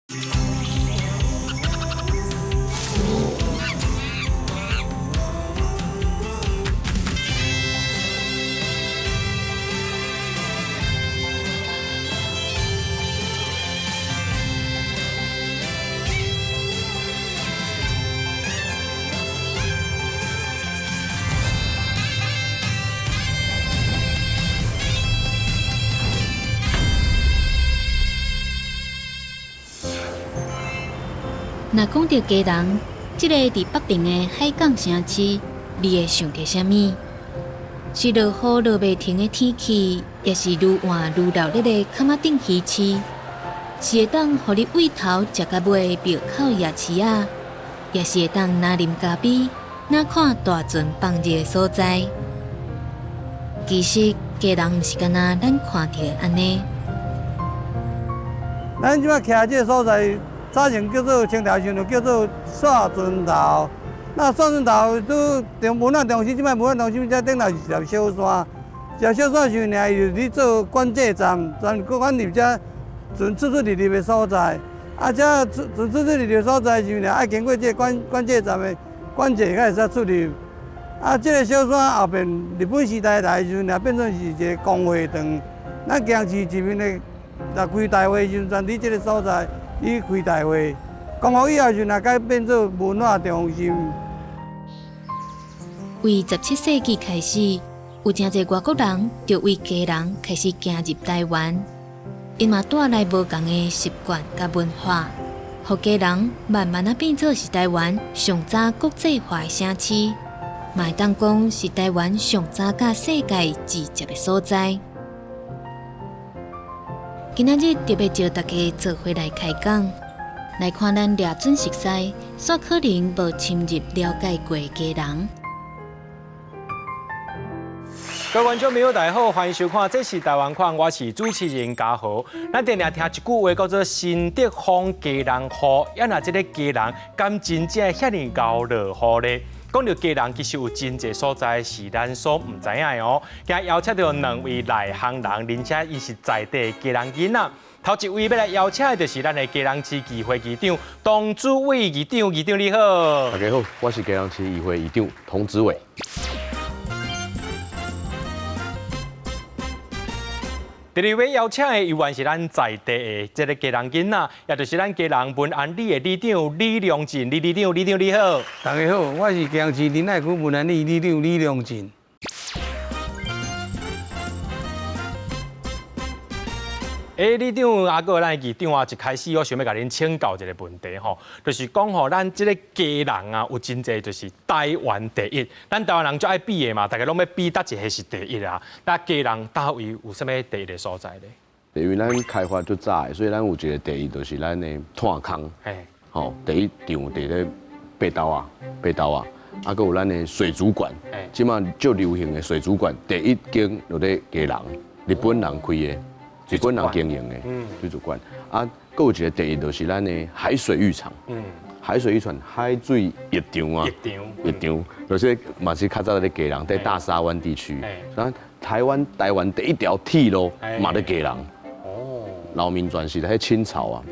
若讲到家人，这个伫北平的海港城市，你会想到啥物？是落雨落袂停的天气，也是愈换愈热烈的坎仔顶鱼市，是会当互你胃头食到尾的庙口夜市啊，也是会当哪啉咖啡、哪看大船放日的所在。其实家人毋是干那咱看到的安尼。咱即摆徛这个所在。早前叫做清朝时就叫做煞船头，那煞船头都文化中心，即摆文化中心遮顶头是一条小山，一条小山时呢，伊就伫做管制站，咱管入遮船出入的所在。啊，遮船出入的所在时呢，爱经过这管制站的管制，才会使出入。啊，这个小山后边日本时代来时呢，变成是一个工会堂，咱江市这边的来开大会时，全伫这个所在。伊开大会，讲好以后就改变做文化中心。为17世纪开始，有真侪外国人就为家人开始行入台湾，因嘛带来无同的习惯甲文化，互家人慢慢变做是台湾上早国际化的城市，嘛会当讲是台湾上早甲世界直接的所在。今仔日特别招大家做伙来开讲，来看咱掠准熟悉，煞可能无深入了解过的家人。各位观众朋友，大家好，欢迎收看《这是台湾看》，我是主持人嘉豪。咱定定听一句话，叫做“新德丰家人好”，也那这个家人敢真正遐尼厚落好呢？讲到家人，其实有真侪所在是咱所唔知影的哦。今日邀请到2位内行人，而且伊是在地家人囡仔。头一位要来邀请的就是咱的家人市议会议长童子伟议长，议长你好。大家好，我是家人市议会议长童子伟。第2位邀请的，依然是咱在地的这个家人囡仔，也就是咱家人文安里的里长李良进，李长你好。大家好，我是家人市仁爱区文安里里长李良进。李长阿哥，咱议长啊，一开始我想要甲恁请教一个问题吼，就是讲吼，咱这个家人啊，有真济就是台湾第一，咱台湾人最爱比的嘛，大家拢要比哪一个是第一啊？那家人到位有啥物第一的所在咧？因为咱开发足早的，所以咱有一个第一就是咱的炭坑，吼，第一场伫咧北投啊，啊，搁有咱的水族馆，即马最流行的水族馆，第一间就咧家人，日本人开的。日本人经营的水族馆，啊，搁有一个第一就是咱的海水浴场，海水浴场海水浴场啊，浴场，就是嘛是较早咧家人在大沙湾地区，然后台湾第一条铁路嘛咧家人，老民传是喺清朝啊，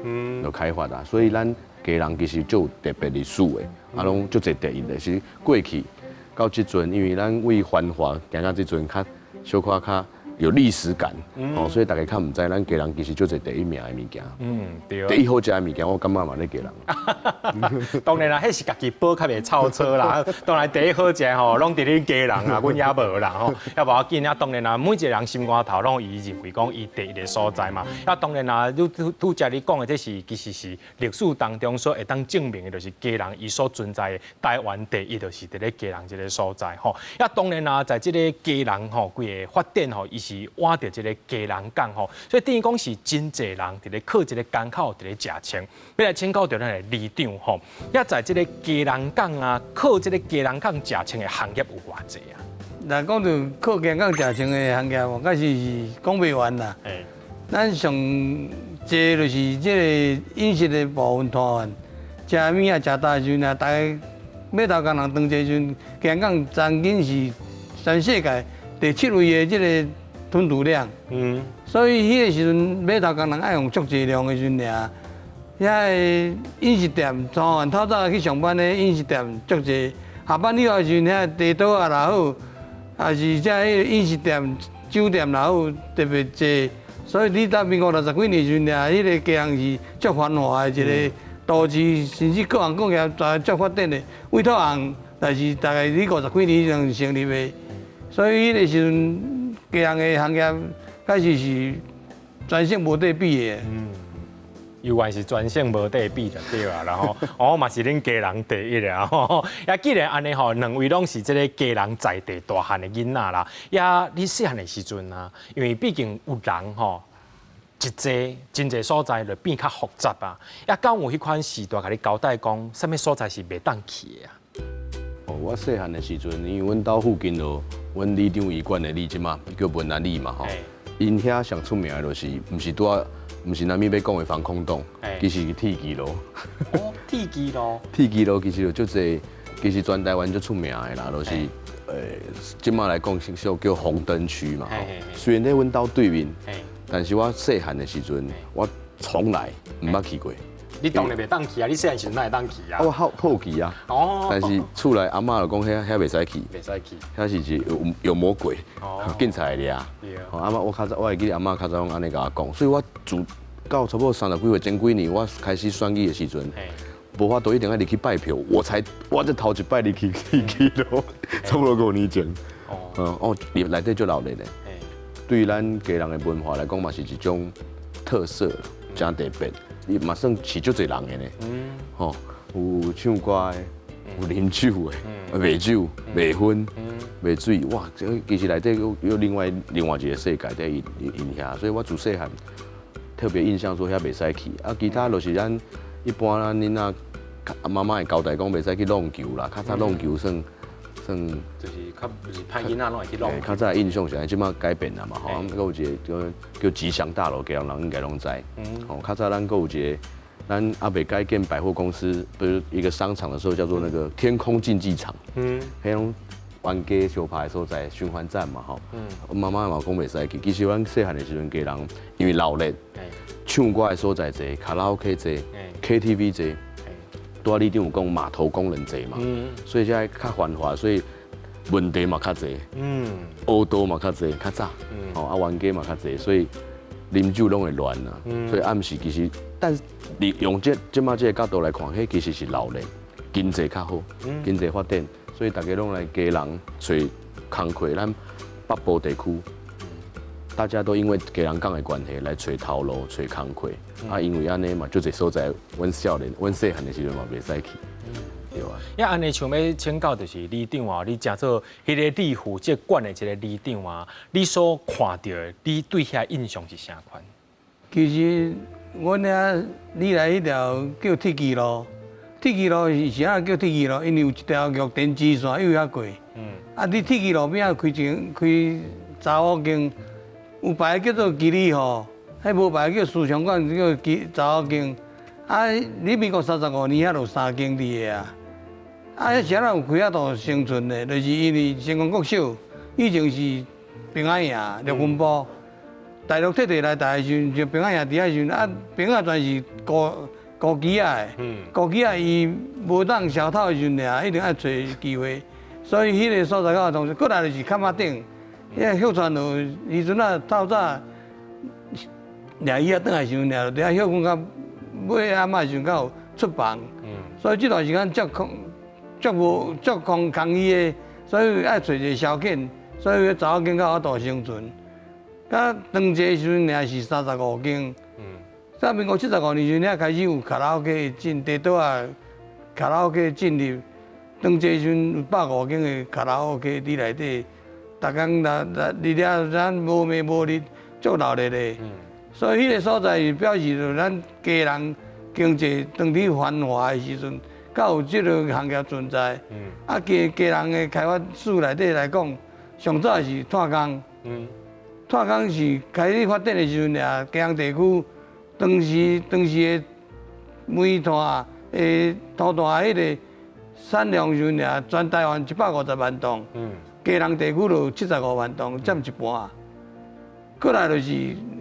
就开发啊，所以咱家人其实就有特别历史的，啊，拢足侪第一的，是过去到即阵，因为咱为繁华行到即阵较小可较。有历史感，所以大家看唔知，咱家人其实就係第一名的物件，对，第一好食的物件，我感觉嘛咧家人。当然啦，迄是家己保较袂超车啦。当然第一好食吼，拢伫恁家人啊，阮也无啦吼。也无要紧啊，当然啦，每一个人心肝头拢伊认为讲伊第一个所在嘛。啊，当然啦，拄则你讲的这是其实是历史当中所会当证明的，就是家人伊所存在的台湾第一，就是伫咧家人这个所在吼。啊，当然啦，在这个家人吼，规个发展吼，伊是挖着这个家人港吼，所以等于讲是真侪人伫咧靠这个港口伫咧食青。要来请教到咱的里长吼，也在这个家人港啊，靠这个家人港食青的行业有偌济啊？若讲到靠家人港食青的行业，我开始是讲袂完啦。咱上济就是这个饮食的部分摊贩，食物啊、食大时阵，大家码头工人当这阵，家人港曾经是全世界第7位的这个吞吐量，所以迄个时阵码头工人爱用足济量的时阵，遐个饮食店，从晚透早去上班的饮食店足济，下班以后时阵遐地倒啊也好，还是遮迄个饮食店、酒店也好，特别济。所以你到民国60几年时阵啊，迄个家人是足繁华的一个都市，甚至各行各业足发展的。委托行，但是大概你50几年以前成立的，所以迄个时阵家人的行业开始是全省无得比的。有关是全省无得比就对啦，然后哦嘛是恁家人第一啦吼。也既然安尼吼，两位拢是这个家人在地大汉的囡仔啦，也你细汉的时阵啊，因为毕竟有人吼。真济所在就变较复杂啊！也敢有迄款时代，甲你交代讲，什么所在是袂当去的啊？哦，我细汉的时阵，因为阮兜附近咯，阮里长医馆的里即嘛叫文安里嘛吼，因遐上出名的就是，毋是咱咪要讲的防空洞，其实是铁基路。哦，铁基路。铁基路其实就足济，其实全台湾最出名的啦，就是即马来讲是叫红灯区嘛吼。虽然在阮兜对面。但是我细汉的时阵，我从来唔捌去过。你当然袂当去啊！你细汉时阵哪会当去啊？我好奇啊。哦。但是厝内阿嬷就讲遐袂使去。袂使去。遐是有魔鬼。哦。警察会抓。对啊。阿嬷我会记得阿嬷较早拢安尼甲我讲，所以我自到差不多30几岁前几年，我开始选举的时阵，无法度一定要入去拜票，我这头一摆入去咯，差不多5年前。哦。内底就闹热咧。对于咱家人的文化来讲，嘛是一种特色啦，真特别。伊嘛算是足侪人的呢。吼，有唱歌的，有啉酒的，卖酒、卖薰、卖水，哇！其实内底有另外一个世界在因遐，所以我自细汉特别印象说遐袂使去。啊，其他就是咱一般咱囡仔妈妈会交代讲袂使去弄球啦，较早弄球算。就是较就是派囡仔拢会去弄。较早印象是即马改变啦嘛，吼，佮有一个叫吉祥大楼，家人应该拢知。哦，较早咱佮有一个，咱阿北改建百货公司，不是一个商场的时候，叫做那个天空竞技场。迄种玩家相拍的所在，循环站嘛，吼。我妈妈嘛讲袂使去，其实阮细汉的时阵，家人因为闹热，唱歌的所在侪，卡拉 OK 侪，KTV 侪。多里长有讲码头工人侪嘛，所以现在较繁华，所以问题嘛较侪，恶道嘛较侪，较早，啊冤家嘛较侪，所以啉酒拢会乱啦。所以暗时其实，但是用即马这个角度来看，迄其实是闹热，经济较好，经济发展，所以大家拢来家人找工课，咱北部地区。大家都因为家人讲的关系来找头路、找工课，啊，因为安尼嘛，就这所在，阮细汉的时阵嘛袂使去，对啊。呀，安尼想要请教就是里长啊，你假做迄个里负责管的一个里长啊，你所看到的，你对遐印象是啥款？其实阮遐里来迄条叫铁基路，铁基路是啥叫铁基路？因为有一条玉电支线又遐过，啊，你铁基路边啊开查某间。有牌叫做基里吼，迄无牌叫思祥馆，叫查某间。啊，你民国35年遐就3间伫个啊。啊，迄时啊有开啊度生存的，就是因为成功国小以前是平安营陆军部，大陆撤退来台时阵，就平安营伫遐时阵，啊，平安全是高机啊的，高机啊伊无当消透的时阵俩，一定爱找机会，所以迄个所在较同时，过来就是坎仔顶。遐秀川路，以前啊透早，掠伊啊转来时阵，掠伫遐休困到尾暗仔时阵，才有出房。所以这段时间足空伊的，所以爱找一个消遣，所以查某囝较好度生存。到当这时阵，掠是35间。到民国75年时阵，遐开始有卡拉 OK 进地岛啊，卡拉 OK 进入。当这时阵有150间的卡拉 OK伫内底。逐工日咱无暝无日，足闹热的。所以迄个所在表示着咱家人经济当时繁华的时阵，才有即个行业存在。啊，家人的开发史内底来讲，上早是炭工。炭工是开始发展的时阵俩，嘉义地区当时的煤炭土炭迄个产量时阵俩，全台湾150万吨。家人地区就75万吨，占一半。过来就是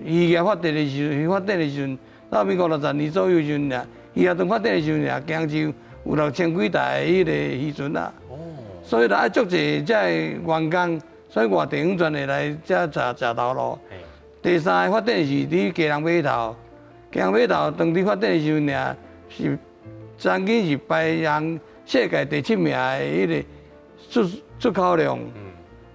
渔业发展的时阵，到民国60年左右的时阵俩，鱼河塘发展的时阵俩，江州有6000几台迄个渔船啊。哦。所以来足济这员工，所以外地方全会来这食头路。第三个发展是伫基隆码头，基隆码头当地发展的时阵俩，是曾经是排行世界第7名的迄个出口量。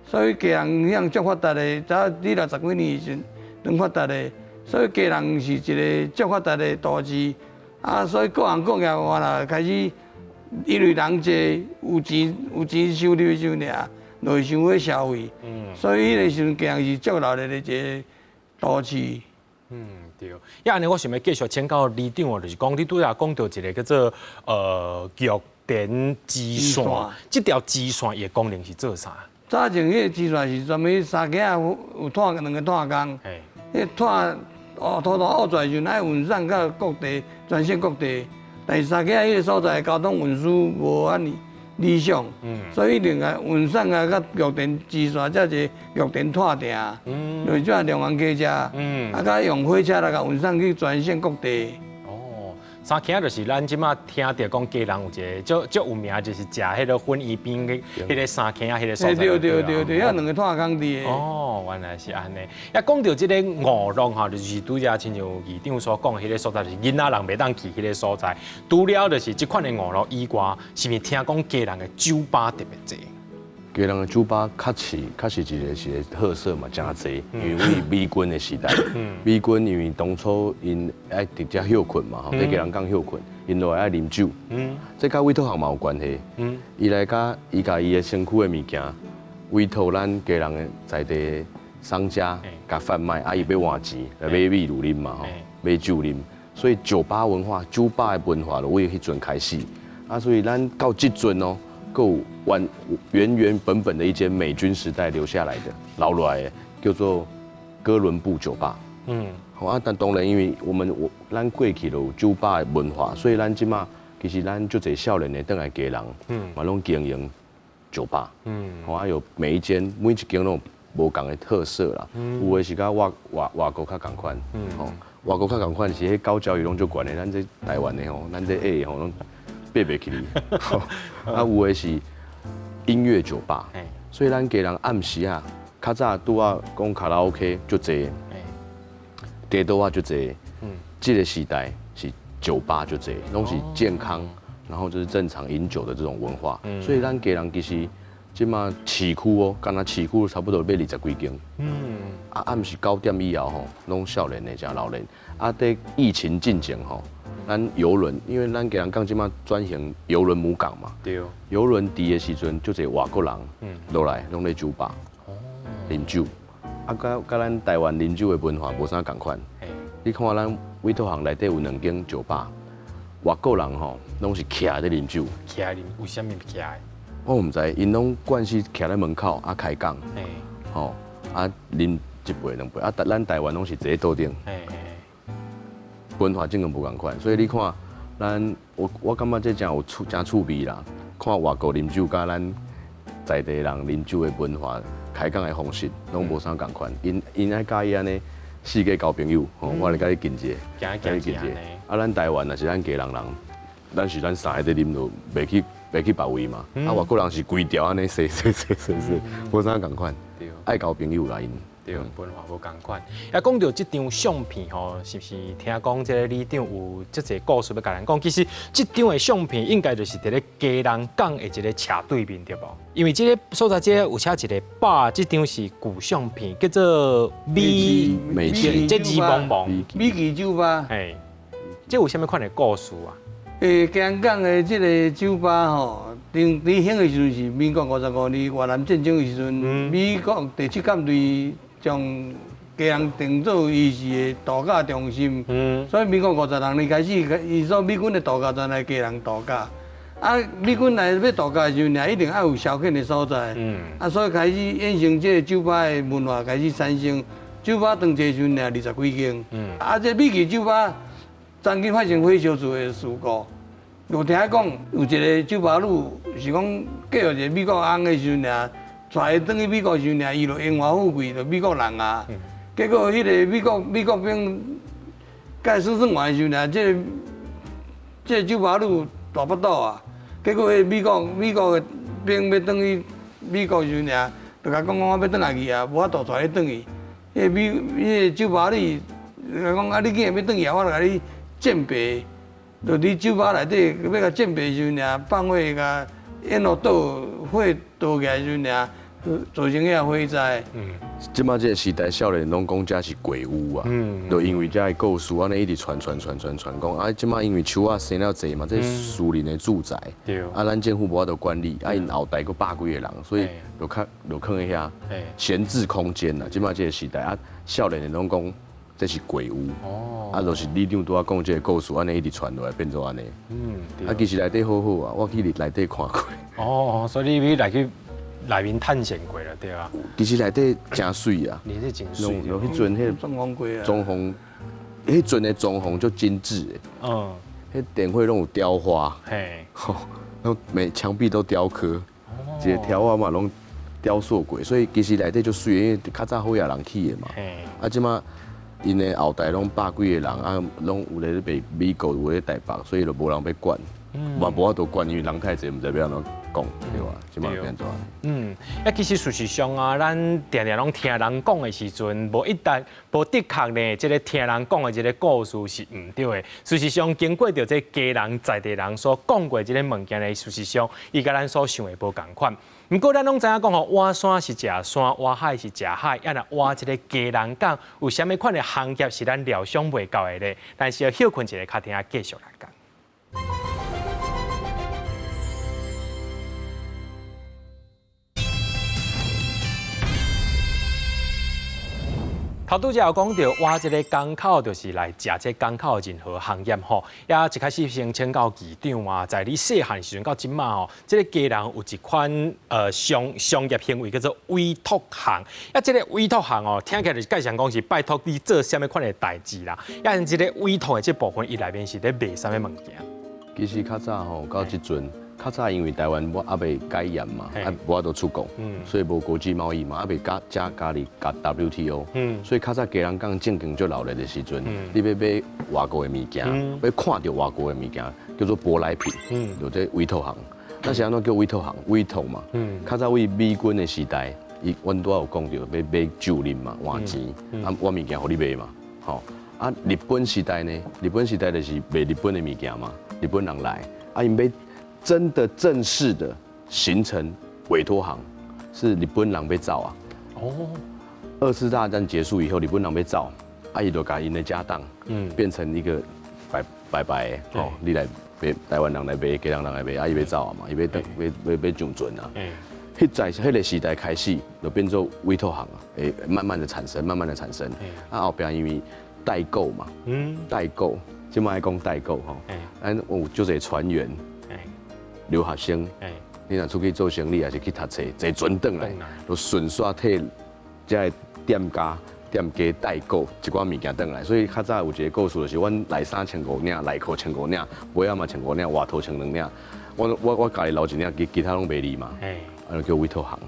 所以基隆乡足发达的，早伫60几年时阵发达的，所以基隆是一个足发达的都市。啊，所以各行各业话啦，开始因为人济，有钱收入的时阵俩，就会想要消费。所以迄个时阵基隆是足热闹的一个都市。对。呀，安尼我想要继续请教李长哦，就是讲你拄则讲到一个叫做玉田支线，这条支线伊的功能是做啥？早前迄个支线是专门三架有拖2个拖工，迄拖土恶出来时阵爱运送到各地，全省各地。但是三架迄个所在交通运输无安尼理想，所以另外运送啊到玉田支线，才是玉田拖埕，就是这两岸客车，啊，甲用火车来甲运送去全省各地。三坑就是咱即马听到讲基隆有一个足有名，就是食迄个粉圆边的迄个三坑啊，迄个所在。对，遐2个拖工地。原来是安尼。也讲到即个五龙哈，就是拄则亲像议长所讲的迄个所在，就是囡仔人袂当去迄个所在。除了就是即款的五龙以外，是毋是听讲基隆的酒吧特别多？基隆的酒吧确实一个特色嘛，真侪。因为美军的时代，美军因为当初因爱直接休困嘛，吼，在基隆港休困，因落来爱啉酒。这甲委托行嘛有关系。伊来伊的身躯的物件，委托咱基隆的在地商家甲贩卖，伊要换钱来买米乳啉嘛，吼，买酒啉。所以酒吧文化，酒吧的文化就为迄阵开始。所以咱到即阵哦。够原本的一间美军时代留下来的留落来的，叫做哥伦布酒吧。但当然因为咱过去就有酒吧的文化，所以咱即马其实咱就侪少年的倒来基隆，嘛拢经营酒吧。有每一间都有无同的特色啦。有的是甲外国较共款，外国较共款是迄高教育拢足悬的，咱这台湾的吼，咱这A吼拢。爬袂起哩，有的是音乐酒吧，所以咱基隆暗时啊，较早拄啊讲卡拉 OK 就侪，地道啊就侪，这个时代是酒吧就侪，拢是健康，然后就是正常饮酒的这种文化，所以咱基隆其实即马市区哦，干那市区差不多要20几间，暗时9点以后吼，拢少年的加老年，在疫情进前吼。咱游轮，因为咱基隆港即马转型游轮母港嘛，对，游轮伫的时阵，就侪外国人落来，拢咧酒吧啉酒，甲咱台湾啉酒的文化无啥共款。你看咱委托行内底有2间酒吧，外国人吼拢是徛咧啉酒，徛啉，为什么徛的？我唔知，因拢惯势徛咧门口开讲，吼啉1杯2杯，咱台湾拢是坐喺桌顶。文化真个无共款，所以你看，我感觉这真有真趣味啦。看外国啉酒，甲咱在地人啉酒的文化、开讲的方式，拢无啥共款。因爱介意安尼四界交朋友，我来甲你敬一下，甲你敬一下。咱台湾也是咱基隆人，咱是咱三个在啉就袂去别位嘛。外国人是规条安尼说，无啥共款。爱交朋友啦因。对，文化无共款。也讲到这张相片吼，是不是听讲这个李长有这个故事要甲咱讲？其实这张的相片应该就是伫咧基隆港的一个斜对面对无？因为这个所在这有写一个爸，这张是旧相片，叫做美记，这字茫茫美记酒吧。这有啥物款的故事啊？基隆港的这个酒吧吼，伫兴的时阵是民国55年越南战争的时阵，美国第7舰队。将基隆定做伊是的度假中心，所以民国56年开始，伊说美军的度假船来基隆度假。美军来要度假的时候，一定要有消遣的所在。所以开始衍生这个酒吧的文化开始产生。酒吧长期时阵20几间。这美记酒吧曾经发生火烧厝的事故。有听讲有一个酒吧女是讲嫁予一个美国翁的时阵带伊转去美国时阵，伊就荣华富贵，就美国人啊。结果迄个美国兵该输算完的时候呢，这酒吧女大巴肚啊，结果迄美国的兵要转去美国的时候呢，就甲讲我要转来去啊，无法度带你转去。迄个酒吧女讲啊，你竟然要转去啊，我就甲你鉴别，就伫酒吧内底要甲鉴别的时候呢，放火甲烟火火倒起来的时候呢，造成遐火灾。即马这个时代，少年拢讲这是鬼屋啊，就因为这个故事安尼一直传，讲啊，即马因为树啊生了济嘛，这树林的住宅，啊，咱政府无法度管理，啊，因后代佫百几个人，所以就放喺遐闲置空间啦。即马这个时代啊，少年拢讲这是鬼屋，啊，就是李长拄仔讲这个故事，安尼一直传落来变做安尼。啊，其实内底好好啊，我去内底看过。哦，所以你来去内面探险过了，对啊。其实内底真水啊，你是真水。有迄阵迄装潢过啊。装潢，迄阵的装潢足精致的。迄电火拢有雕花。嘿。吼，然后每墙壁都雕刻，一个条啊嘛拢雕塑过，所以其实内底就水，因为较早好野人去的嘛。啊，即马因的后代拢百几个人啊，拢有咧卖美国，有咧台北，所以就无人要管。嘛无法度管，因为人太济，唔知要安怎讲，对吧？即马变做安尼。其实事实上啊，咱常常拢听人讲的时阵，无的确呢，即个听人讲的即个故事是唔对的。事实上，经过着这家人在地人所讲过即个物件的，事实上，伊甲咱所想的无共款。不过咱拢知影讲吼，挖山是食山，挖海是食海，要来挖一个家人讲，有啥物款的行业是咱料想袂到的咧？但是要休困一个，较听下继续来讲。头拄则有讲到，挖这个港口就是来食这港口的任何行业吼。也一开始先请教局长啊，在你细汉时阵到今嘛吼，这个家人有一款商业行为叫做委托行。这个委托行哦，听起来就是介绍讲是拜托你做啥物款的代志啦。这个委托的这部分，伊内面是咧卖啥物物件？其实较早吼，到即阵。较早因为台湾我还未改严嘛，啊无法度出国，所以无国际贸易嘛，还未加入 WTO，所以较早家人讲正经足闹热的时阵，你要买外国的物件，要看到外国的物件，叫做舶来品，就这委托行。那是安怎叫委托行？委托嘛，较早为美军的时代，阮拄有讲到要买酒啉嘛，换钱，啊我物件互你买嘛，吼。啊日本时代呢？日本时代就是卖日本的物件嘛，日本人来，啊因买。真的正式的形成委托行，是日本人要造啊。二次大战结束以后，日本人要造，伊就把因的家当，变成一个白的，你来买台湾人来买，其他人来买，伊要造啊嘛，伊要上船啊。在迄个时代开始，就变做委托行啊，慢慢的产生。后边因为代购嘛，代购，即摆爱讲代购吼，咱有就这船员。留学生，你若出去做生意，还是去读册，坐船转来，就顺续替这店家代购一寡物件转来。所以较早有一个故事，就是阮内衫15领，内裤15领，尾仔嘛15领，外套2领。我家己留一领，其他拢袂离嘛，就叫委托行。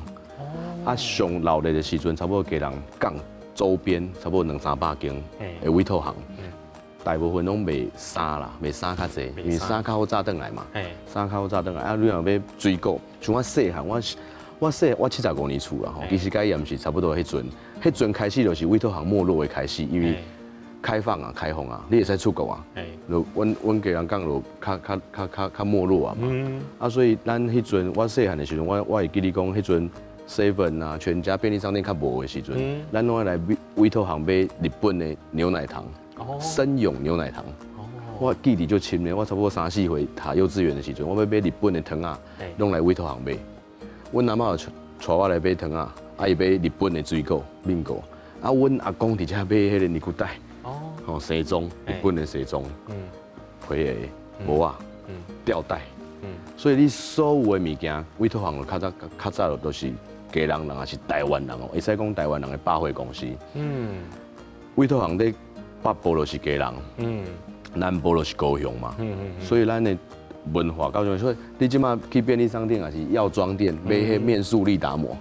啊，上闹热的时阵，差不多家人港周边差不多200-300间的委托行。大部分拢卖衫啦，卖衫较济，因为衫较好炸转来嘛。衫较好炸转来，啊，你若要追购，像我细汉，我75年厝啦吼，其实该也毋是差不多迄阵开始就是委托行没落的开始，因为开放啊，你会使出国啊，就阮家人讲就较没落啊嘛。啊，所以咱迄阵我细汉的时阵，我会记你讲迄阵 7啊，全家便利商店较无的时阵，咱拢来委托行买日本的牛奶糖。生永牛奶糖，我记忆就深咧。我差不多3、4岁读幼稚园的时阵，我要买日本的糖啊，拢来委托行买。阮阿嬷就带我来买糖啊，伊买日本的水果、面果。啊，阮阿公伫遮买迄个尼古带，西装，日本的西装，皮的帽啊，吊带。所以你所有的物件，委托行较早都是家人也是台湾人哦，会使讲台湾人的百货公司。委托行咧。北部就是家人，南部就是高雄嘛，所以咱的文化高雄，所以你即马去便利商店还是药妆店买迄面素利达膜，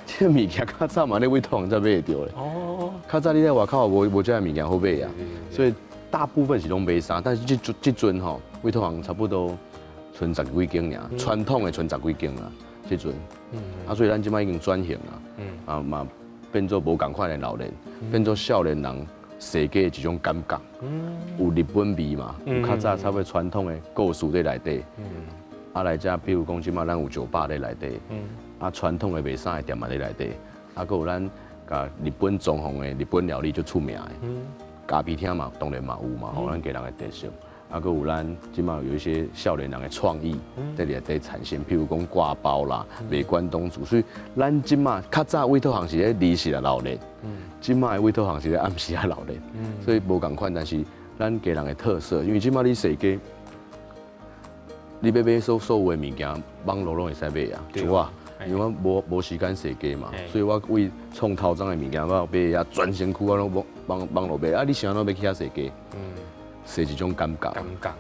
这物件较早嘛，你委托行才买得到咧。较早你在外口无这物件好买啊，所以大部分是拢买衫，但是这阵吼，委托行差不多剩10几间尔，传统的剩10几间啊，这阵。所以咱即摆已经转型啦，嘛变做无共款的老年，变做少年人设计的一种感觉，有日本味嘛，有较早差不多传统的故事在内底，来遮比如讲即摆咱有酒吧在内底，传统的卖衫的店嘛在内底，还有咱甲日本装潢的日本料理就出名的，咖啡厅嘛当然嘛有嘛，互咱家人的特色。还佫有咱即马有一些少年人的创意在里底产生，譬如讲挂包啦、卖关东煮，所以咱即马较早委托行是咧日时啊老练，即马的委托行是咧暗时啊老练，所以无共款，但是咱家人的特色，因为即马你设计，你要买所有的物件，网络拢会使买啊，像我。因为我无时间设计嘛，所以我为创头章的物件，我买啊全身躯我拢网络买啊，你想要要去遐设计？是一种感觉，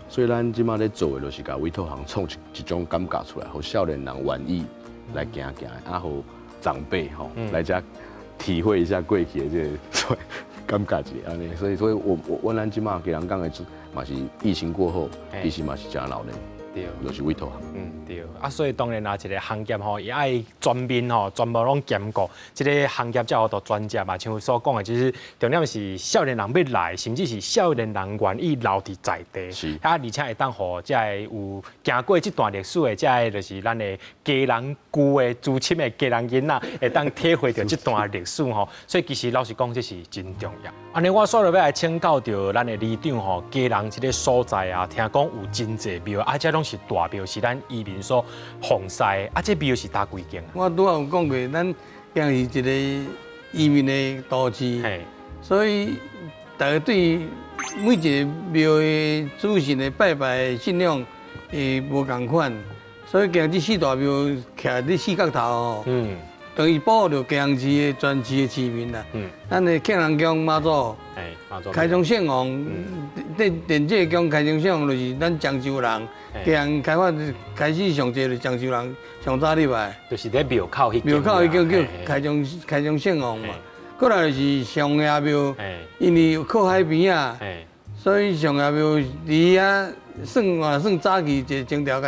所以咱即马咧做的，就是甲委托行创一种感觉出来，互少年人愿意来行行，互长辈吼来遮体会一下过去的这个感觉一安尼。所以我咱即马给人讲的嘛是疫情过后，其实嘛是真老年。对，就是委托行。对。所以当然啦，一个行业吼，伊爱全面吼，全部拢兼顾。这个行业才有到专家嘛，像所讲的，就是重点是少年人要来，甚至是少年人愿意留伫在地。是。而且会当互即个有行过这段历史的，即个就是咱的家人旧的资深的家人囡仔，会当体会到这段历史吼。所以其实老实讲，这是真重要。安尼我所要来请教到咱的里长吼，家人这个所在啊，听讲有真济庙，这拢是大庙，是咱移民所奉祀，这庙是搭几间啊？我拄仔有讲过，咱乡是一个移民的都市，所以大家对每一个庙的主神的拜拜信仰会无共款，所以今这四大庙徛伫四角头吼，等于保护着嘉义市的全市的市民啦。咱的庆隆宫妈祖，开宗圣王，电这宫开宗圣王就是咱漳州人，嘉义开发开始上济就是漳州人上早入来，就是在庙口迄庙口迄叫开宗圣王嘛。过来就是上爷庙，因为靠海边啊，所以上爷庙离遐算早期一前朝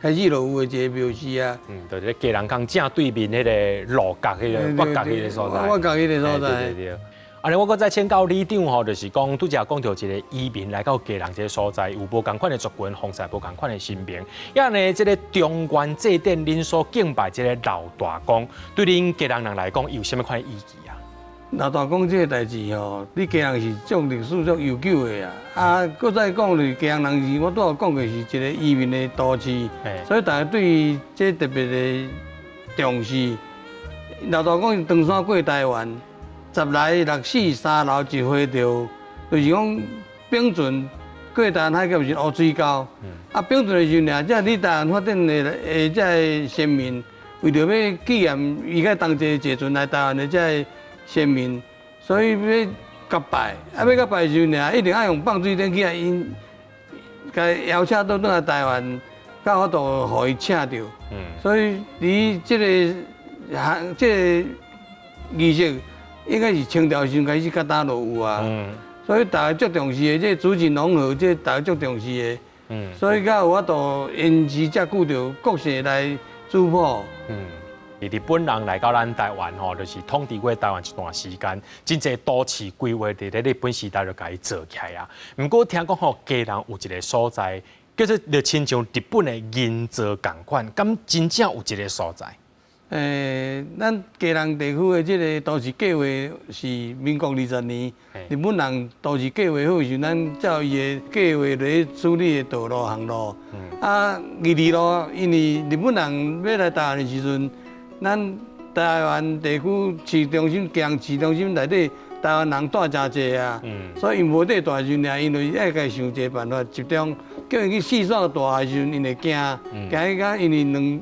开始就有的一个庙寺啊。就是家人讲正对面迄个路角迄个北角迄个所在。我角迄个所在。对。安尼我搁再请教里长吼，就是讲拄则讲到一个移民来到家人这个所在，有无共款的族群，奉祀无共款的神明。因呢，这个中原祭典恁所敬拜这个老大公，对恁家人来讲有啥物款的意义啊？老大公这个代志吼，你家人是种历史种悠久的啊。搁再讲就是家人是，我拄有讲过是一个移民的都市，所以大家对这特别的重视。老大公登山过台湾，10来6死3老1回着，就是讲丙船过台湾海峡是乌水沟，丙船的时阵即你台湾发展的这先民，为着要纪念伊个当地坐船来台湾的这先民，所以要甲拜，要甲拜的时阵一定要用放水灯去因，甲邀请倒来台湾，甲法度互伊请着。所以伫这个仪式，应该是清朝时开始甲打落有啊。所以大家足重视的，这主神融合，这大家足重视的。所以甲有法度因时才顾着国姓来主保。日本人来到咱台湾吼，就是统治过台湾一段时间，真侪都市规划伫咧日本时代就甲伊做起来啊。不过听讲吼，家人有一个所在，叫做就亲像日本的银座共款，敢真正有一个所在？咱家人地区的这个都市计划是民国20年，日本人都市计划好时，咱照伊的计划来处理的道路航路。22路，因为日本人要来台湾的时阵。咱台湾地区市中心、江市中心内底，台湾人住真济啊，所以因无地大时阵，因为爱家想一个办法集中，叫因去四散大的时阵，因会惊，惊伊讲因为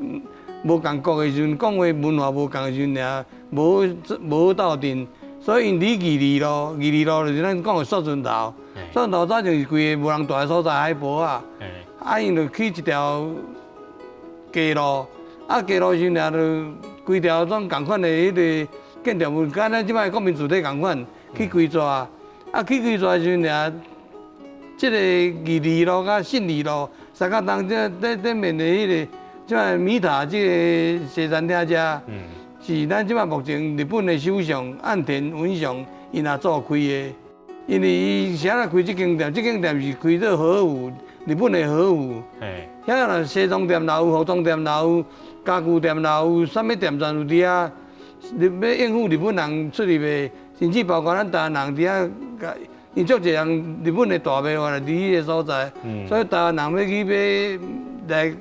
无共国的时阵，讲话文化无共的时阵，无好斗阵，所以因离22路就是咱讲的索船头，索船头早就是规个无人住的所在海坡啊，因就去一条街路。街路时阵就规条种共款的迄个建筑物，敢咱即摆国民住宅共款去规抓，去规抓时阵这个22路甲信二路，三角东对面的迄个即米塔这个西餐厅遮，是咱即摆目前日本的首相岸田文雄伊若做开的。因为伊啥来开这间店？这间店是开做和服，日本的和服。遐若西装店也有，服装店也有，家具店也有，啥物店全有伫遐。要应付日本人出入的，甚至包括咱台湾人伫遐，因足侪人日本的大卖话来伫迄个所在，所以台湾人要去买来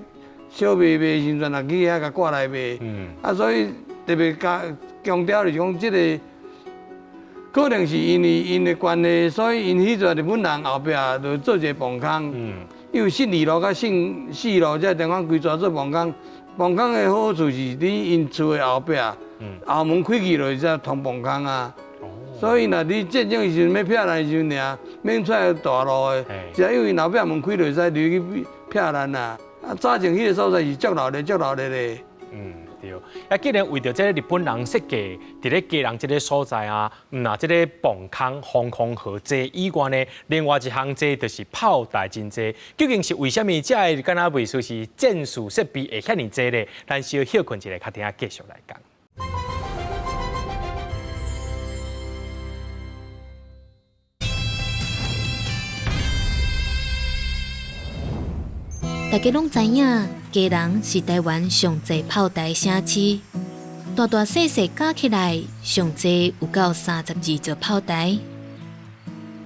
小卖时阵，也去遐甲挂来卖。所以特别强调就是讲，这个可能是因为因的关系，所以因迄阵日本人后壁就做一个磅空。因为信二路甲信4路这地方规抓做磅空，磅空的好处是你因厝的后壁。后门开去就才通磅空啊，所以若你战争的时阵要撇咱的时阵尔，免出来大路的，只要因为后壁门开就使入去撇咱啊。早前迄个所在是足闹热的。对。啊，既然为着这个日本人设计伫咧基隆这个所在啊，这个磅空、航空河这以外呢，另外一项这就是炮台真多。究竟是为什么这个敢若袂说是战术设备会遐尼多呢？咱需要休困一下，较听下继续来讲。大家拢知影，基隆是台湾上济炮台城市，大大细细加起来，上济有到32座炮台。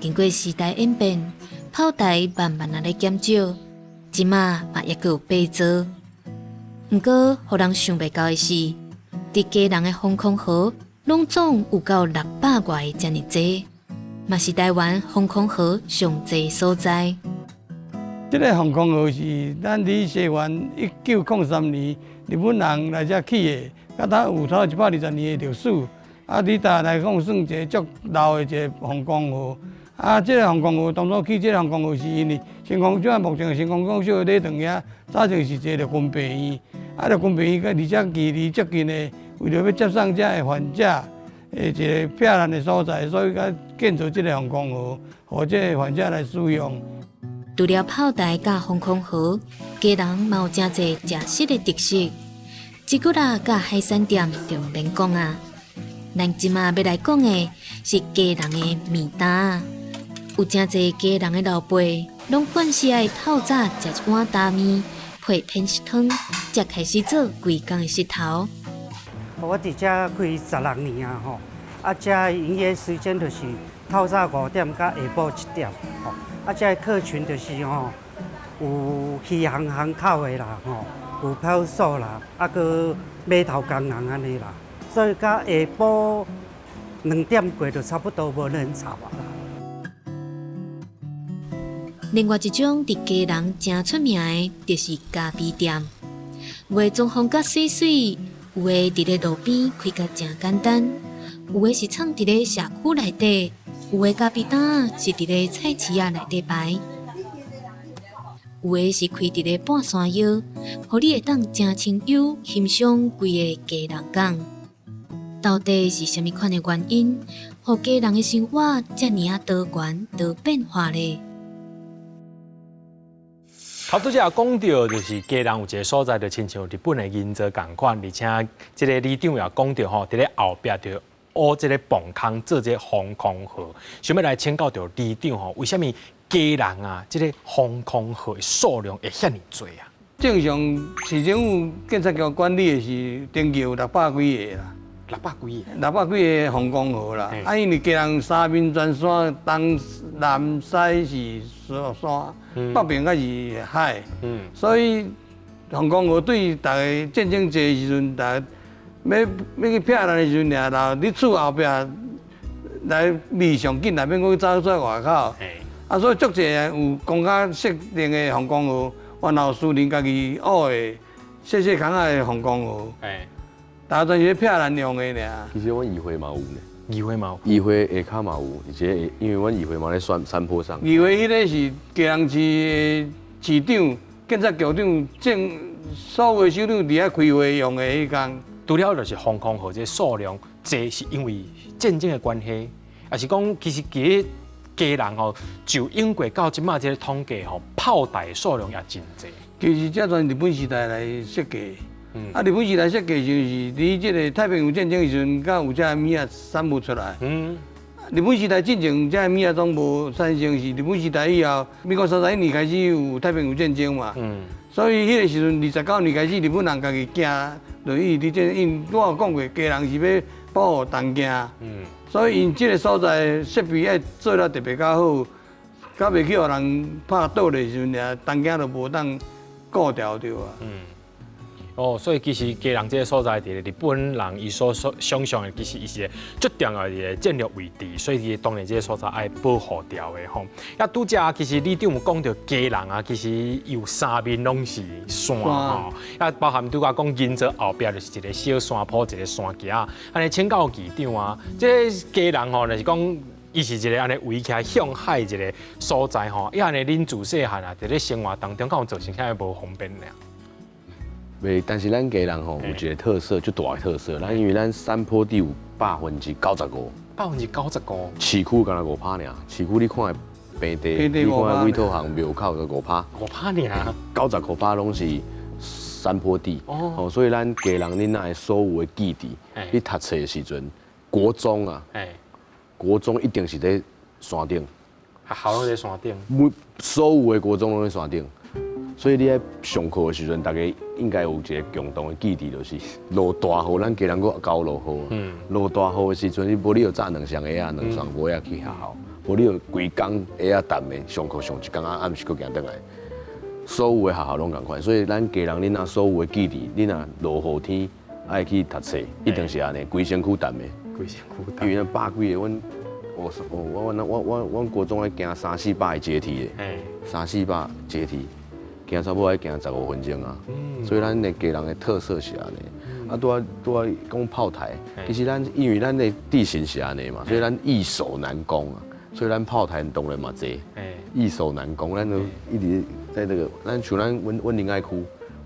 经过时代演变，炮台慢慢咧减少，即马嘛也有8座。不过，互人想袂到的是，伫基隆的防空壕，拢总有到600外个遮尔济，嘛是台湾防空壕上济所在。这个防空壕是咱伫西元1903年日本人来遮起的，甲它有超120年的历史。伫台湾来讲，算一个足老的一个防空壕。这个防空壕当初起这个防空壕是因为新光即目前的新光港小礼堂遐，早前是一个军病院，着军病院而且距离足近的，为了要接送遮的患者的一个避难的所在，所以甲建造这个防空壕，互这个患者来使用。除了炮台甲防空壕，基隆嘛有真侪食食的特色，吉古拉甲海产店就唔免讲啊。咱即马要来讲的是基隆的面搭，有真侪基隆的老爸拢惯是爱透早食一碗大面，配偏食汤，才开始做规工的食头。我伫遮开16年啊吼，遮营业时间就是透早5点到下晡1点吼。遮客群就是有鱼行口的啦有票数啦，搁码头工人安尼啦，所以到下晡2点过就差不多无人潮啦。另外一种伫基隆真出名的，就是咖啡店，有的装潢甲水水，有的伫咧路边开甲真简单，有的是藏伫咧社区内底。有的咖啡摊是伫咧菜市仔内底摆，有的是开伫咧半山腰，互你会当真清幽欣赏规个基隆港。到底是虾米款的原因，互基隆的生活遮尔多元多变化呢？头拄则也讲到，就是基隆有一个所在，就亲像日本的银座共款，而且即个里长也讲到吼，伫咧后壁就学这个磅空做这个防空壕，想要来请教到里长吼，为什么基隆啊，这个防空壕的数量会遐尼多啊？正常市政府建设局管理的是登记有600几个啦，600几个，600几个防空壕啦。因为基隆三面全山，东南西是山，北边才是海，所以防空壕对大家战争节的时阵，大家要去避难的时阵，然后你厝后壁来离上紧，内免去走出来外口。所以足侪有公家设定的防空壕，然后私人家己学的细空的防空壕。大专是避难用的尔。其实阮议会嘛有呢。议会嘛有。议会下骹嘛有，而且因为阮议会嘛咧山坡上。议会迄个是基隆市市长、建设局长、所有首长伫遐开会用的迄工。除了就是防空壕这数量多，是因为战争的关系，还是讲其实家人吼，就英国到即马这个统计吼，炮台数量也真济。其实这从日本时代来设计，日本时代设计就是伫这个太平洋战争时阵，才有这米啊散布出来。日本时代进前，这米啊拢无产生，是日本时代以后，民国31年开始有太平洋战争嘛。所以迄个时阵29年开始，日本人家己行落去伫这，因我有讲过，家人是要保护东京。所以因这个所在设备要做了特别较好，较袂去互人拍倒的时阵，东京就无当顾掉着啊。所以其实家人这个所在，伫日本人伊所想象的，其实伊是最重要的战略位置，所以当然这个所在爱保护掉的吼。啊，拄则其实李长有讲到家人啊，其实有三面拢是山吼，啊，包含拄我讲银座后壁就是一个小山坡，一个山脚，安尼请教局长啊，这个家人吼，就是讲。伊是一个安尼围起来向海一个所在吼，伊安尼恁自细汉啊，伫咧生活当中，敢有造成遐无方便俩？袂，但是咱家人吼有一个特色，就大的特色。咱因为咱山坡地有95%，95%。95%。市区敢若5%尔，市区你看平地，你看委托行庙口就5%。5%尔。90%拢是山坡地。所以咱家人恁那所有的基地，你读册的时阵，国中啊。国中一定是在山顶，学校拢在山顶。所有的国中拢在山顶，所以你在上课的时阵，大家应该有一个共同的记忆，就是落大雨，咱家人搁教落雨。落大雨的时阵，无你就炸2双鞋啊，2双袜啊去学校，无你就规工鞋啊淡的上课上一工啊，暗时搁行倒来。所有的学校拢共款，所以咱家人恁若所有的记忆，恁若落雨天爱去读册，一定是安尼，规身躯淡的。因为那100几个，阮国中爱行300-400个阶梯的，300-400阶梯，行差不多爱行15分钟啊。所以咱的家人的特色是安尼。啊，拄啊讲炮台，其实因为咱的地形是安尼嘛，所以咱易守难攻啊。所以咱炮台当然嘛多，易守难攻，咱就一直在这个，咱像咱阮临海区，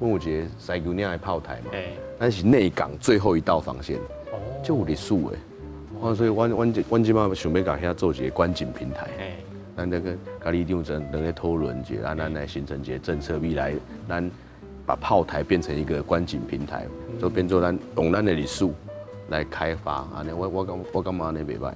阮有一个西球岭的炮台嘛，咱是内港最后一道防线。就有历史的，所以阮即马想要甲遐做一个观景平台，咱那个甲李长正两个讨论一下，咱来形成一个政策，未来咱把炮台变成一个观景平台，就变做咱用咱的历史来开发，安尼我感觉安尼袂歹。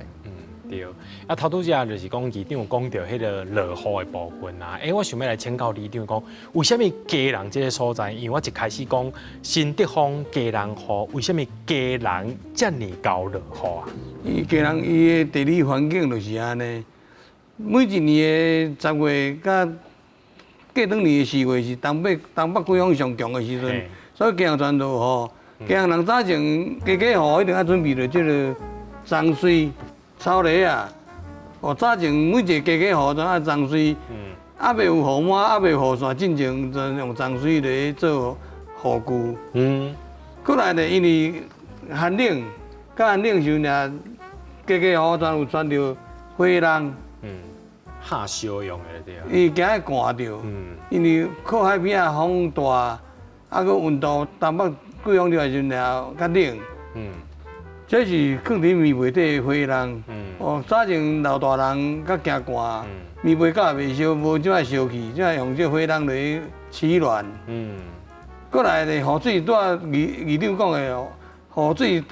对，啊头拄则就是讲局长讲到迄个落雨的部分啊，我想要来请教李长讲，为什么家人这个所在？因为我一开始讲新德丰家人户，为什么家人这么高落雨啊？伊家人伊的地理环境就是安尼，每一年的10月甲过当年的4月是东北季风上强的时阵，所以家人全落雨。家人早前家户一定要准备着即个脏水。草泥啊，早前每一个家户都爱脏水，未有雨满，未有雨伞，进前就用脏水来做雨具。过来呢，因为寒冷，寒冷时阵家户全有穿着火笼。下烧用的对啊。伊惊会寒着，因为靠海边啊风大，搁温度东北季风来时阵较冷。这是放伫棉被底的火笼。早前老大人较惊寒，棉被甲也袂烧，无怎啊烧去，怎啊用这火笼来取暖。过来呢，雨水拄啊议长讲的哦，雨水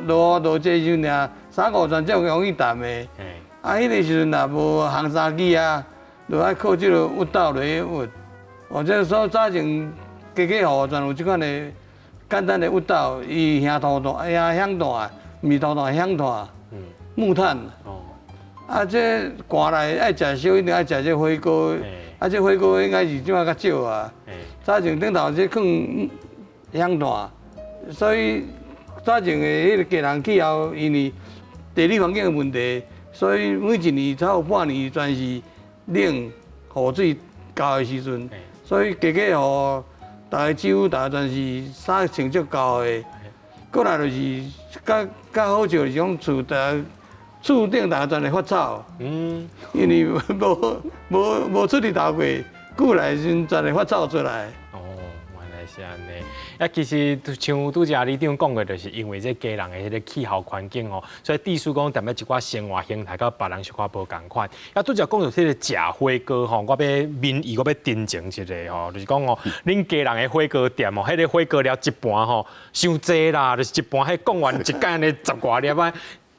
落这时阵3-5寸才容易淡的。迄个时阵也无烘衫机啊，就爱靠这个熨斗来熨。这所以早前家户全有这款的简单的熨斗，伊香土大，香大。米豆豆香炭，木炭。这寒来爱食烧，一定爱食这火锅。这火锅应该是即马较少啊。早前顶头这放香炭，所以早前的迄个家人气候，因为地理环境的问题，所以每一年才有半年全是冷，雨水高的时阵，所以家户大家几乎全是衫穿足够的。过来就是较好笑，是讲厝顶大家全来发草，因为无出去头过，久来时阵全来发草出来。原来是安尼。啊，其实像拄则李长讲的，就是因为这家人的迄个气候环境哦，所以地叔讲踮咧一寡生活形态，甲别人小可无共款。啊，拄则讲到迄个食火锅吼，我要民意，我要真情一个吼，就是讲哦，恁家人的火锅店哦，迄个火锅料一盘吼，伤济啦，就是一盘，迄讲完一间的10外粒啊。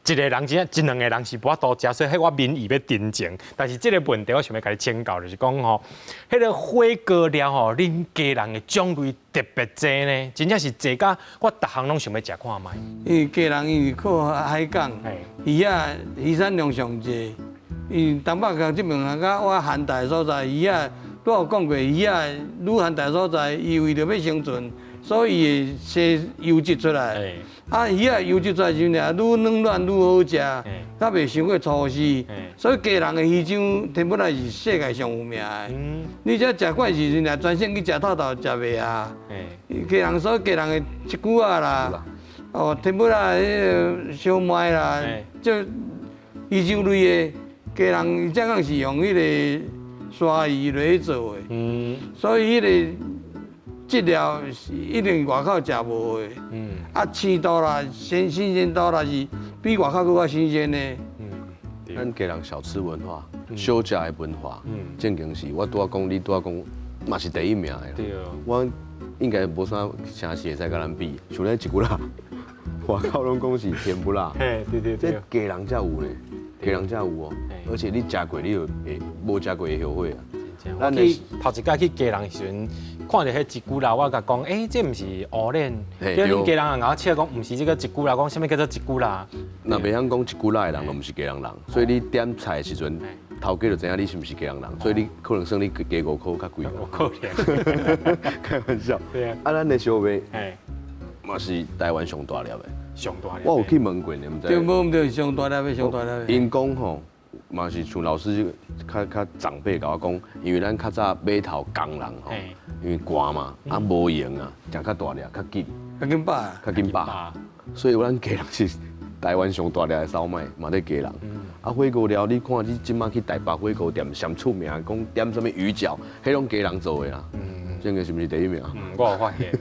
一个人真正，一两个人是无法度食，所以迄我民意要真情。但是这个问题我想要甲你请教，就是讲吼，迄个火锅料吼，恁家人的种类特别济呢，真正是济甲我逐项拢想要食看卖。因为家人因为靠海港，鱼啊鱼产量上济。因东北角这边啊，甲我寒带所在，鱼啊，都有讲过，鱼啊愈寒带所在，伊为着要生存，所以会生优质出来。啊，鱼啊优质出来时阵啊，愈软软愈好食，较袂伤过粗细。所以家人的鱼浆天本来是世界上有名的。你只食惯时阵啊，专线去食透透食袂下。家人所以家人的一句啊啦，哦，天本来迄个小麦啦，就鱼浆类的，家人伊正讲是用迄个沙鱼来做的。所以迄个质料是一定外口食无的。啊，鲜度啦，新鲜度啦是比外口更较新鲜的。咱家人小吃文化、小食的文化，正经是我拄仔讲，你拄仔讲，嘛是第一名的。对。我应该无啥城市会使甲咱比，像咱一股啦，外口拢讲是甜不辣。对。这家人才有呢，家人才有哦。而且你食过，你就会无食过会后悔啊。我去头一届去家人时阵，看到迄一句啦，我甲讲，这毋是乌链，叫恁家人也甲我笑讲，毋是这个一句啦，讲啥物叫做一句啦？若袂晓讲一句啦的人，就毋是家人人。所以你点菜的时阵，头家就知影你是毋是家人人，所以你可能算你加5块较贵。有可能。开玩笑。对啊。啊，咱的烧麦，嘛是台湾上大粒的。上大粒。我有去问过，你毋知？对，无对，上大粒的，上大粒的。因讲吼。嘛是像老师较长辈甲我讲，因为咱较早码头工人吼，因为寒嘛，啊无闲啊，食较大粒，较紧，较紧饱，所以咱家人是台湾上大粒的烧麦，嘛在家人。啊火锅料，你看你即摆去台北火锅店上出名，讲点什么鱼饺，迄拢家人做的啦。这个是毋是第一名？我有发现。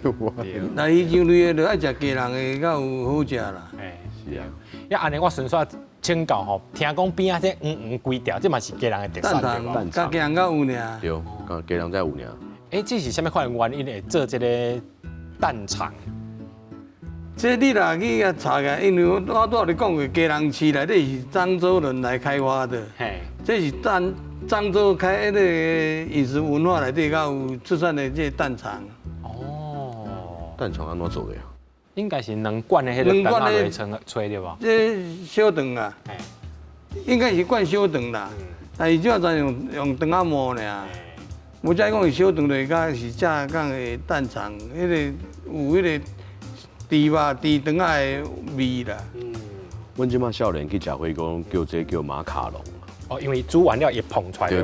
那鱼浆类的，就爱食家人的，较有好食啦。是啊。呀，安尼我顺续请教吼，听讲边仔这规条，这嘛是家人的特产对无？甲家人较有呢。对，家人才有呢。这是啥物款原因会做这个蛋肠？这你若去遐查个，因为我拄有你讲过，家人市内底是漳州人来开发的。这是漳州迄个饮食文化内底较有出产的这个蛋肠。蛋肠安怎做的啊？应该是两罐的迄个蛋仔来吹对无？这小肠啊，应该是灌小肠啦，但是主要是用肠仔磨尔。无再讲是小肠，就是讲是正讲的蛋肠，迄个有迄个猪肉、猪肠仔的味啦。阮即摆少年去食火锅，叫这叫马卡龙。因为煮完了会膨出来，对。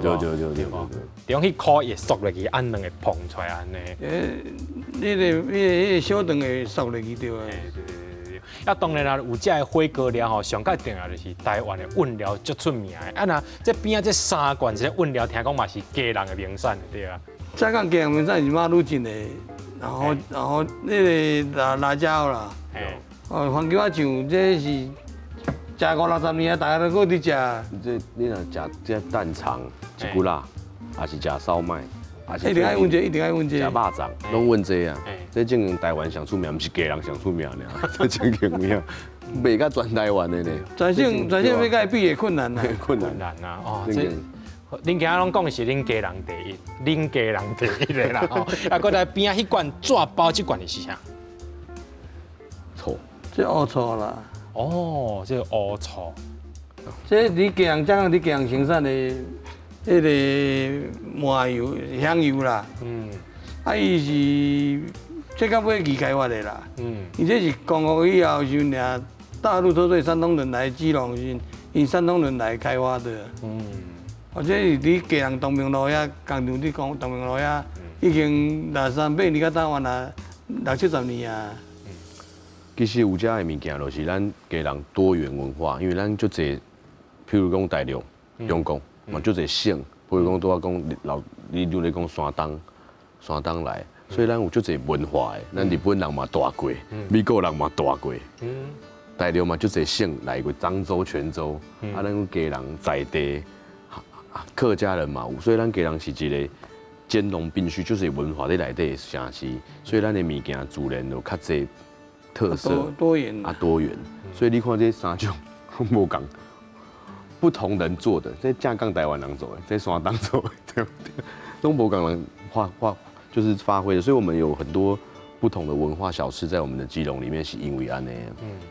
用迄烤也缩落去，安两会膨出来安尼。迄个小肠会缩落去对啊。对。啊，当然啦，有这个火锅料吼，上界重要就是台湾的韵料足出名的。啊，那这边啊这3罐这韵料，听讲嘛是家人的名产，对啊。再讲家人名产是马路进的，然后那个辣椒啦，番茄酱这是。食50-60年啊，大家都搁伫食。这你若食这蛋肠、一骨辣，还是食烧麦，还是一定爱问这，一定爱问这。食肉粽，拢问这啊。这正经台湾上出名，毋是家人上出名尔，这正经名，袂甲全台湾的呢。全省要甲伊比会困难啦。困难啊！这恁今仔拢讲的是恁家人第一，恁家人第一的啦。啊，搁来边仔迄罐纸包，这罐是啥？醋，这乌醋啦。这乌醋，这你家人讲你家人生产的迄个麻油、香油啦。伊是这到尾二开发的啦。伊这是光复以后时阵，大陆都对山东人来基隆时，因山东人来开发的。或者是你家人东明路遐，工厂你讲东明路遐，已经63-8年到台湾啦，60-70年啊。其实有遮的物件，就是咱家人多元文化，因为咱足侪，譬如讲大陆、中国，嘛足侪省，譬如讲拄仔讲你咧讲山东来，所以咱有足侪文化的，咱日本人嘛大过，美国人嘛大过，大陆嘛足侪省来过漳州、泉州，啊，咱有家人在地，客家人嘛有，所以咱家人是一个兼容并蓄，就是文化在内底的城市，所以咱的物件自然就较侪特色多元多元，所以你看这三种无共。不同人做的，这架杠台湾人做的，这山东做的，对，东博港人就是发挥的，所以我们有很多不同的文化小吃在我们的基隆里面，是因为安尼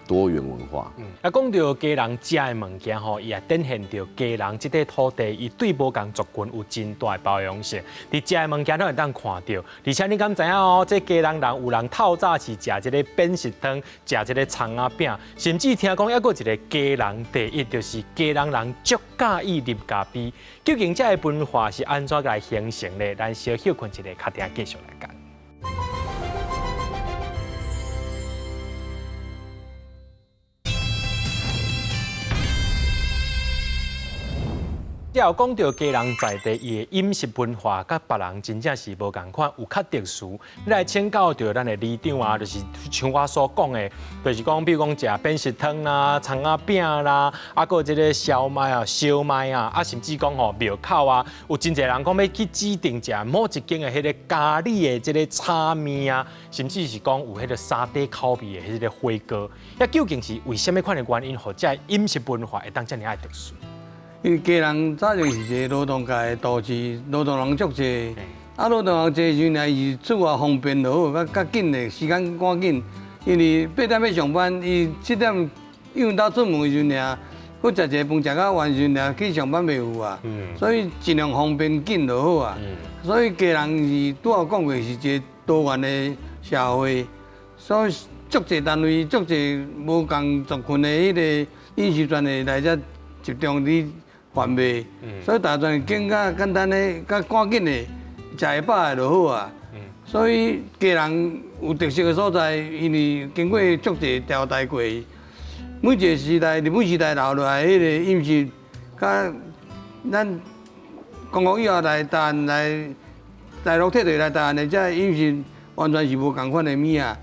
多元文化。啊，讲到家人食的物件吼，伊也展现到家人这块土地，伊对无共族群有真大的包容性。伫食的物件都会当看到，而且你敢知影哦？这家人有人透早是食这个扁食汤，食这个葱仔饼，甚至听讲还有一个家人第一，就是家人足介意啉咖啡。究竟这个文化是安怎来形成的？咱小休困一个，较定继续来讲。只要讲到家人在地伊的饮食文化，甲别人真正是无共款，有较特殊。你来请教到咱的里长啊，就是像我所讲的，就是讲，比如讲食扁食汤啦、葱仔饼啦，啊，个这个烧麦啊、烧麦啊，啊，甚至讲吼庙口啊，有真侪人讲要去指定食某一间的迄个咖喱的这个炒面啊，甚至是讲有迄个沙嗲口味的迄个火锅，那究竟是为什么款的原因，或者饮食文化会当这么爱特殊？因为家人早就是一个劳动界的都市，劳动人足济，啊，劳动人济的时阵，伊出外方便就好，较紧的时间赶紧。因为8点要上班，伊7点用到出门的时阵尔，去食一个饭食到完时阵去上班袂有啊。所以尽量方便紧就好啊。所以家人是拄好讲过，是一个多元的社会，所以足济单位、足济无共族群的迄个饮食专会来遮集中伫。贩卖，所以大专更较简单的、较赶紧的，食会饱的就好啊。所以家人有特色的所在，因为经过足济朝代过，每一个时代、日本时代留落来迄个饮食，甲咱公共以后来台湾来大陆退退来台湾的这饮食，完全是无共款的物啊。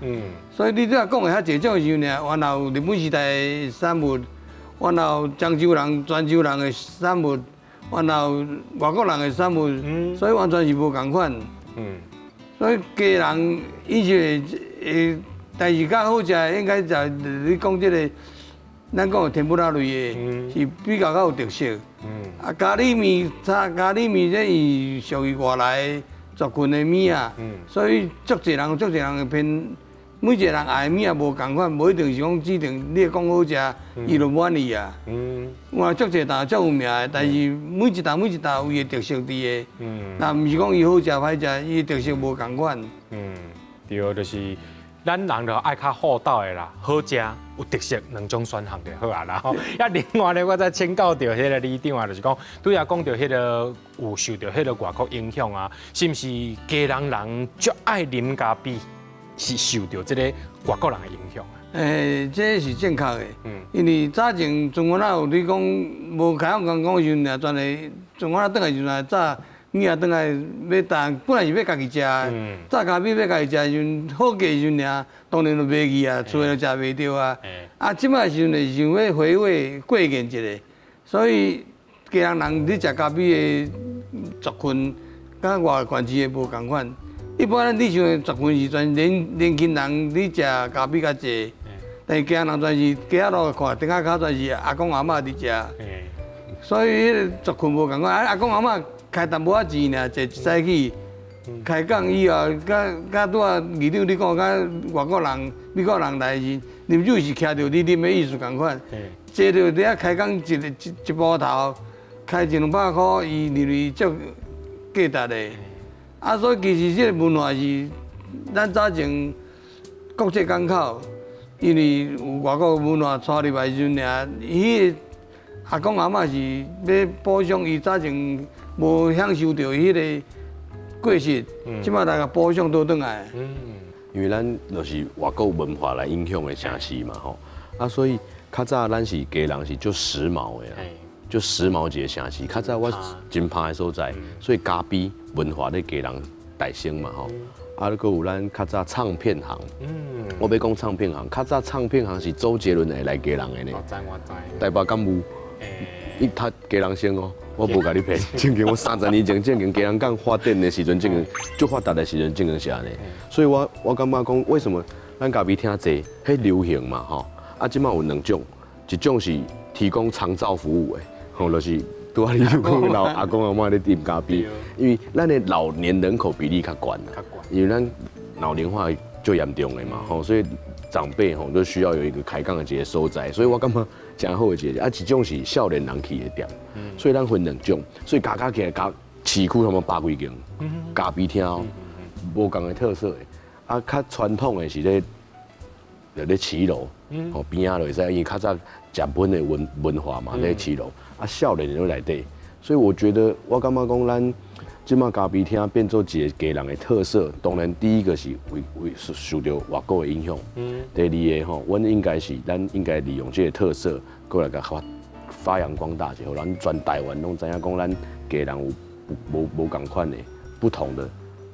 所以你只要讲的较济种的时候呢，原后日本时代的产物。然后漳州人、泉州人的产物，然后外国人的产物，所以完全是无共款。所以家人饮食的，但是较好食的，应该就你讲这个，咱讲的甜不辣类的，是比较有特色。啊，咖喱面，咖喱面这是属于外来族群的物啊，所以足济人会偏。每一个人爱的物也无共款，无一定是讲指定你讲好食，伊就满意啊。我足济档足有名的，但是每一档有伊的特色伫的。那毋是讲伊好食歹食，伊的特色无共款。对，就是咱人就爱较厚道的啦，好食有特色两种选项就好啊啦。啊，另外咧，我再请教到迄个里长啊，就是讲，拄也讲到迄个有受到迄个外国影响啊，是毋是家人足爱啉咖啡？是受到这个外国人的影响啊？这是正确的。因为早前中国有你讲无开放讲的时阵，全个中国转来时阵，早物仔转来要当本来是要家己食，早咖啡要家己食时阵，好价时阵当然就卖去啊，厝内就食袂着啊。啊，即摆时阵是想要回味过瘾一下，所以家人伫食咖啡的族群，甲外县市的无共款。一般咱你像族群是全年轻人，你食咖啡较济，但是家人全是家路看，顶下较全是阿公阿嬷伫食，所以迄个族群无共款。阿公阿嬷开淡薄仔钱尔，坐一早起，开讲以后，甲拄啊二长你讲，甲外国人、美国人来时，啉酒是徛着你啉的意思共款，坐着伫遐开讲一包头，开100-200块，伊认为足价值的。啊，所以其实这个文化是咱早前国际港口，因为有外国文化带入来时阵尔，伊阿公阿嬷是要补偿伊早前无享受到迄个过失，即摆来个补偿倒转来。因为咱就是外国文化来影响的城市嘛吼，啊，所以较早咱是家人是足时髦的啊。就时髦一个城市，较早我真怕的所在，所以咖啡文化咧家人大兴嘛吼。啊，搁有咱较早唱片行。我要讲唱片行，较早唱片行是周杰伦会来家人的呢。我知。台北敢有？他家人先哦，我无甲你骗。正经我30年前正经家人港发展的时阵，正经就发达的时阵正经是安尼。所以我感觉讲，为什么咱咖啡厅济，迄流行嘛吼。啊，即马有2种，一种是提供长照服务的，吼，就是拄仔你就讲老阿公阿嬷咧啉咖啡，因为咱的老年人口比例较悬啦，因为咱老龄化就严重的嘛，吼，所以长辈吼都需要有一个开讲的一个所在，所以我感觉真好的一个，啊，一种是少年人去的店，所以咱分2种，所以加起来市区他们8几间咖啡厅哦，无共的特色的，啊，较传统的是咧骑楼。哦，边仔就会使，因为较早日本的文化嘛，咧市楼，啊，少年人都内底，所以我觉得，我感觉讲咱即马咖啡厅变做一个家人的特色。当然，第一个是受到外国的影响，第二个吼，阮应该利用这个特色，过来甲发扬光大，就咱全台湾拢知影讲咱家人有无共款的不同的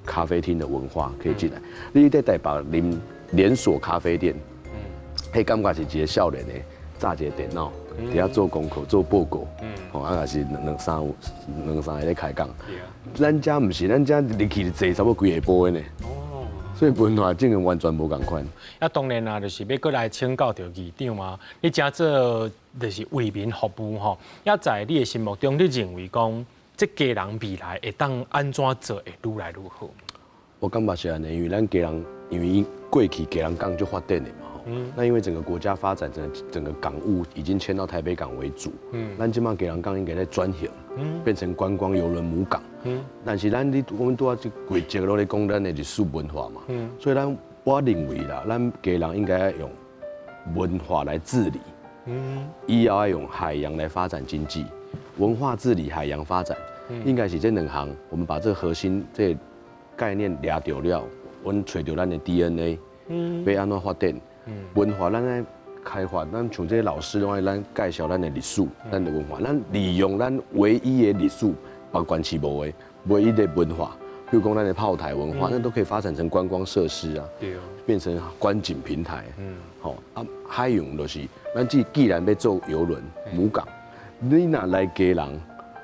咖啡厅的文化可以进来。你在台北啉连锁咖啡店。迄感觉是一个少年的，揸一个电脑，伫遐做功课、做报告，吼，啊，也是两三个咧开讲。咱家唔是，咱家入去坐差不多几下晡的呢。哦，所以文化真个完全无共款。啊，当然啦，就是要过来请教着议长嘛。你真做就是为民服务吼，也在你的心目中，你认为讲，这家人未来会当安怎做会愈来愈好？我感觉是安尼，因为咱家人，因为过去家人港就发展的嘛。那因为整个国家发展，整个港务已经迁到台北港为主。咱今嘛家人港应该在转型，变成观光邮轮母港。但是我们都要去规节落来讲咱的历史文化嘛。所以我认为啦，咱家人应该要用文化来治理。以后要用海洋来发展经济，文化治理、海洋发展，应该是这2项。我们把这个核心这个概念抓到了，我们找到咱的 DNA， 要安怎发展？文化咱来开发，咱像这些老师拢爱咱介绍咱的历史、咱的文化，咱利用咱唯一的历史，别关市无的唯一的文化，比如讲咱的炮台文化，那都可以发展成观光设施啊，变成观景平台。好啊，海洋就是咱既然要做邮轮母港，你若来家人，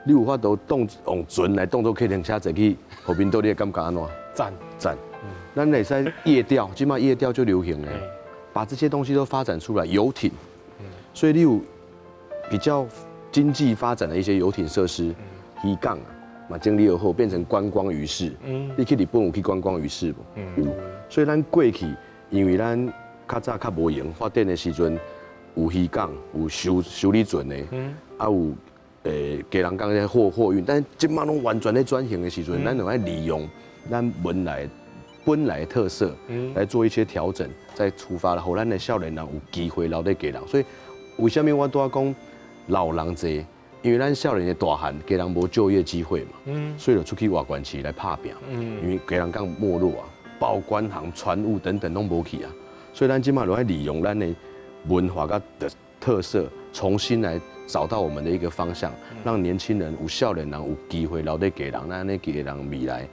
你有法度用船来当做客人车坐去河滨岛，你会感觉安怎？赞。咱会使夜钓，即马夜钓就流行嘞。把这些东西都发展出来，游艇，所以你有比较经济发展的一些游艇设施，渔港啊，嘛整理后变成观光渔市。你去日本有去观光渔市无？有。所以咱过去，因为咱较早较无闲发展的时阵，有渔港，有修理船的，啊有家人港的货运，但即马拢完全在转型的时阵，咱就爱利用咱本来的特色来做一些调整，再出发了，让咱的少年人有机会留在家人。所以为什么我都要讲老人多？因为咱少年的大汉，家人无就业机会嘛，所以就出去外县市来打拼。因为家人港没落啊，报关行、船务等等拢无去啊，所以咱今嘛就要利用咱的文化的特色，重新来找到我们的一个方向，让年轻人有少年人有机会留在家人，那家人未来。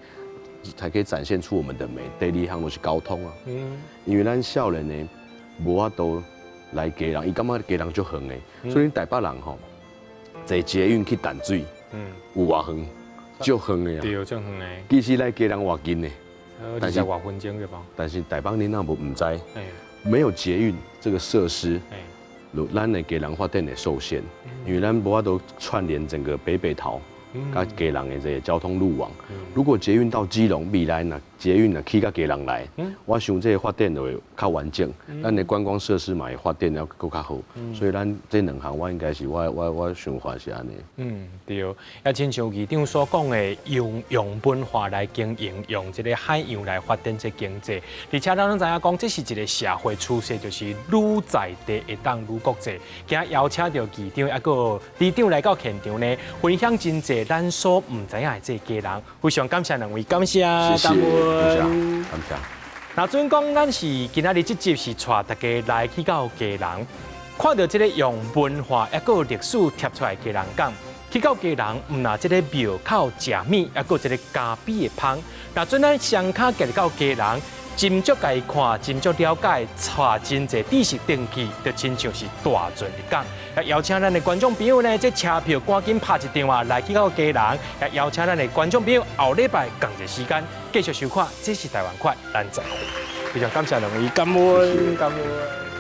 才可以展现出我们的美。第2项就是交通啊，因为咱少年呢，无法度来家人，伊感觉家人足远的，所以台北人吼，坐捷运去淡水，有偌远，足远的啊。对，足远的。其实来家人偌近的，但是外分钟对吧？但是台北人那唔知，没有捷运这个设施，咱的家人发展会受限，因为咱无法度串联整个北桃。甲家人的这个交通路网，如果捷运到基隆，未来若捷运若去甲家人来，我想这个发展就会较完整，咱的观光设施嘛会发展了更较好，所以咱这2项我应该是我想法是安尼。对，也亲像议长所讲的，用文化来经营，用这个海洋来发展这经济，而且咱拢知影讲，这是一个社会趋势，就是愈在地会当愈国际。今日邀请到议长，还个里长来到现场呢，分享真济。咱所唔知影的这家人，非常感谢2位，感谢，感谢。那准讲，咱是今仔日这集是带大家来去到家人，看到这个用文化一个历史贴出来的家人港，去到家人，唔那即个庙口食米，还佫一个加比的芳。那阵咱双脚行到家人，斟酌家己看，斟酌了解，查真济知识登记，就亲像是大赚一讲。也邀请咱的观众朋友呢，这车票赶紧拍一电话来去到家人。也邀请咱的观众朋友后礼拜同一时间继续收看，这是台湾快咱在。非常感谢两位，感恩。